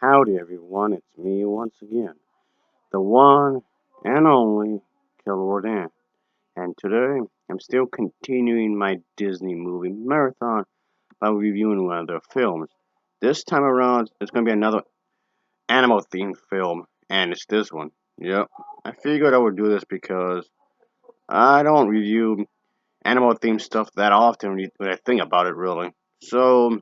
Howdy everyone, it's me once again, the one and only Killer Dan. And today, I'm still continuing my Disney movie marathon by reviewing one of their films. This time around, it's going to be another animal themed film, and it's this one. Yep, I figured I would do this because I don't review animal themed stuff that often when I think about it, really. So,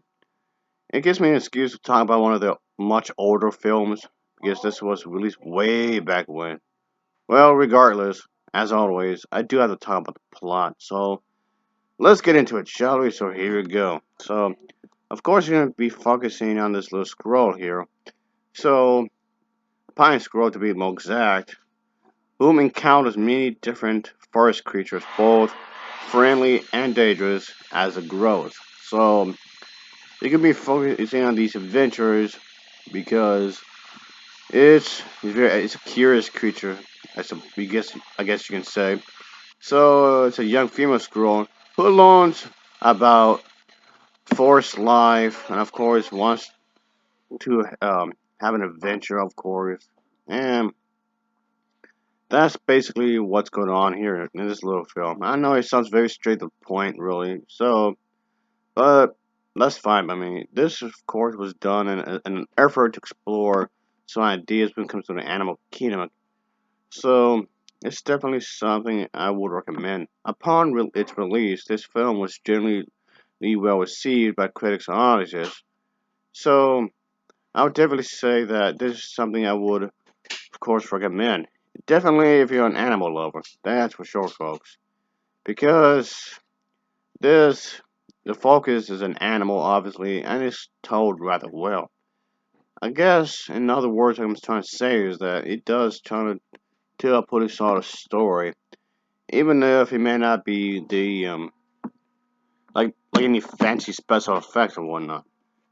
it gives me an excuse to talk about one of the much older films, because this was released way back when. Well, regardless, as always, I do have to talk about the plot, so let's get into it, shall we? So here we go. So, of course, you're going to be focusing on this little scroll here. So, Pine Scroll to be more exact, whom encounters many different forest creatures, both friendly and dangerous, as it grows. So, you can be focusing on these adventures because it's a curious creature. I guess you can say. So it's a young female squirrel who learns about forest life and of course wants to have an adventure, of course. And that's basically what's going on here in this little film. I know it sounds very straight to the point, really. So, but that's fine. I mean, this of course was done in an effort to explore some ideas when it comes to the animal kingdom. So it's definitely something I would recommend. Upon its release, this film was generally well received by critics and audiences. So I would definitely say that this is something I would, of course, recommend. Definitely if you're an animal lover, that's for sure, folks. Because this, the focus is an animal, obviously, and it's told rather well. I guess, in other words, what I'm trying to say is that it does try to tell a pretty sort of story, even if it may not be the like any fancy special effects or whatnot.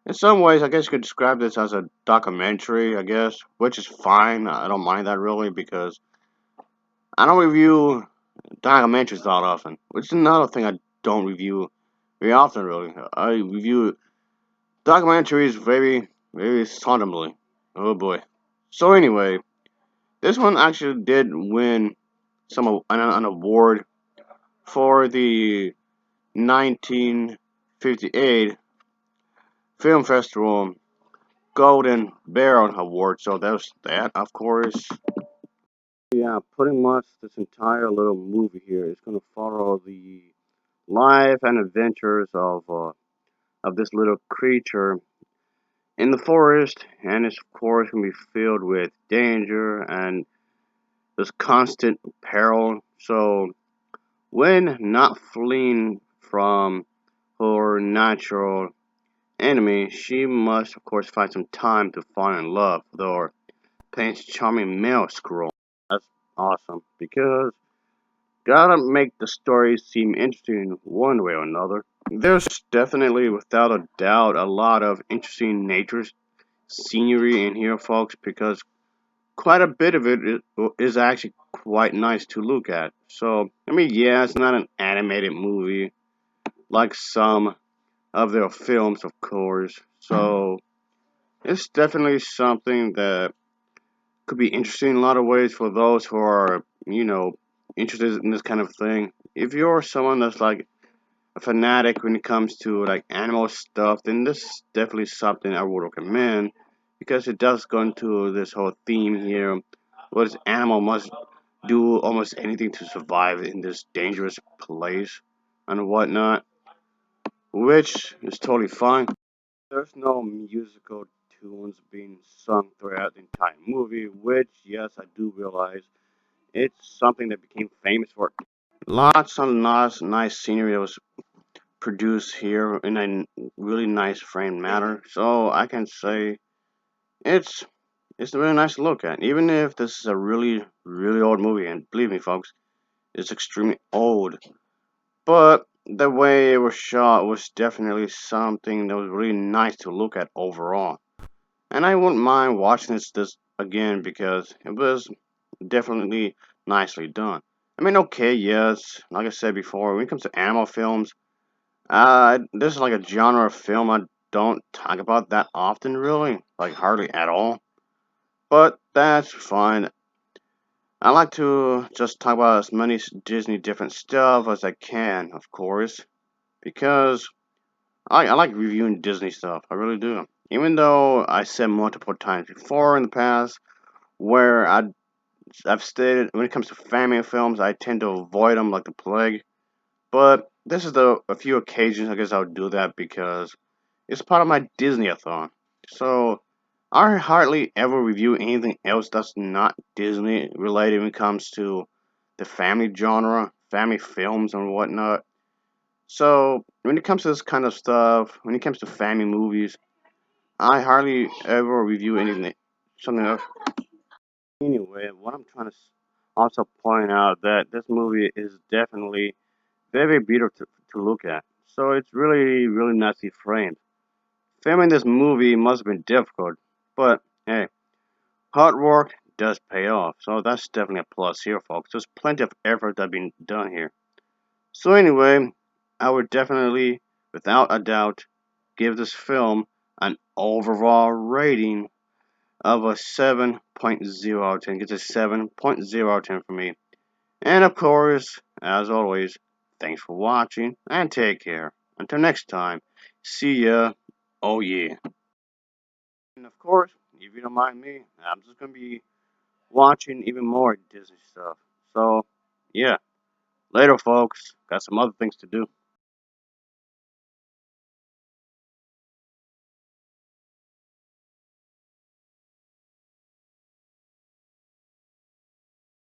In some ways, I guess you could describe this as a documentary, I guess, which is fine. I don't mind that really because I don't review documentaries that often, which is another thing I don't review very often, really. I review documentaries very seldomly. Oh boy. So anyway, this one actually did win an award for the 1958 Film Festival Golden Barrel Award. So that's that, of course. Yeah, pretty much this entire little movie here is going to follow the life and adventures of this little creature in the forest, and it's of course going to be filled with danger and this constant peril. So when not fleeing from her natural enemy, she must of course find some time to fall in love with our Prince Charming male squirrel. That's awesome because gotta make the story seem interesting one way or another. There's definitely, without a doubt, a lot of interesting nature scenery in here, folks, because quite a bit of it is actually quite nice to look at. So, I mean, yeah, it's not an animated movie like some of their films, of course. So, it's definitely something that could be interesting in a lot of ways for those who are, interested in this kind of thing. If you're someone that's like a fanatic when it comes to like animal stuff, then this is definitely something I would recommend because it does go into this whole theme here. What this animal must do almost anything to survive in this dangerous place and whatnot, which is totally fine. There's no musical tunes being sung throughout the entire movie, which, yes, I do realize it's something that became famous for. Lots of nice scenery that was produced here in a really nice framed manner, so I can say it's it's a really nice to look at. Even if this is a really old movie, and believe me, folks, it's extremely old. But the way it was shot was definitely something that was really nice to look at overall. And I wouldn't mind watching this again because it was definitely nicely done. I mean, okay, yes, like I said before, when it comes to animal films, this is like a genre of film I don't talk about that often, really, like hardly at all. But that's fine. I like to just talk about as many Disney different stuff as I can, of course, because I like reviewing Disney stuff. I really do. Even though I said multiple times before in the past, where I've stated when it comes to family films, I tend to avoid them like the plague. But this is the a few occasions I guess I'll do that because it's part of my Disney-a-thon. So I hardly ever review anything else that's not Disney related when it comes to the family genre, family films and whatnot. So when it comes to this kind of stuff, when it comes to family movies, I hardly ever review anything something else. Anyway, what I'm trying to also point out that this movie is definitely very beautiful to look at. So it's really, really nicely framed. Filming this movie must have been difficult, but hey, hard work does pay off. So that's definitely a plus here, folks. There's plenty of effort that's been done here. So anyway, I would definitely, without a doubt, give this film an overall rating of a 7.0 out of 10. It's a 7.0 out of 10 for me. And of course, as always, thanks for watching and take care. Until next time, see ya. Oh yeah. And of course, if you don't mind me, I'm just gonna be watching even more Disney stuff. So, yeah. Later, folks. Got some other things to do.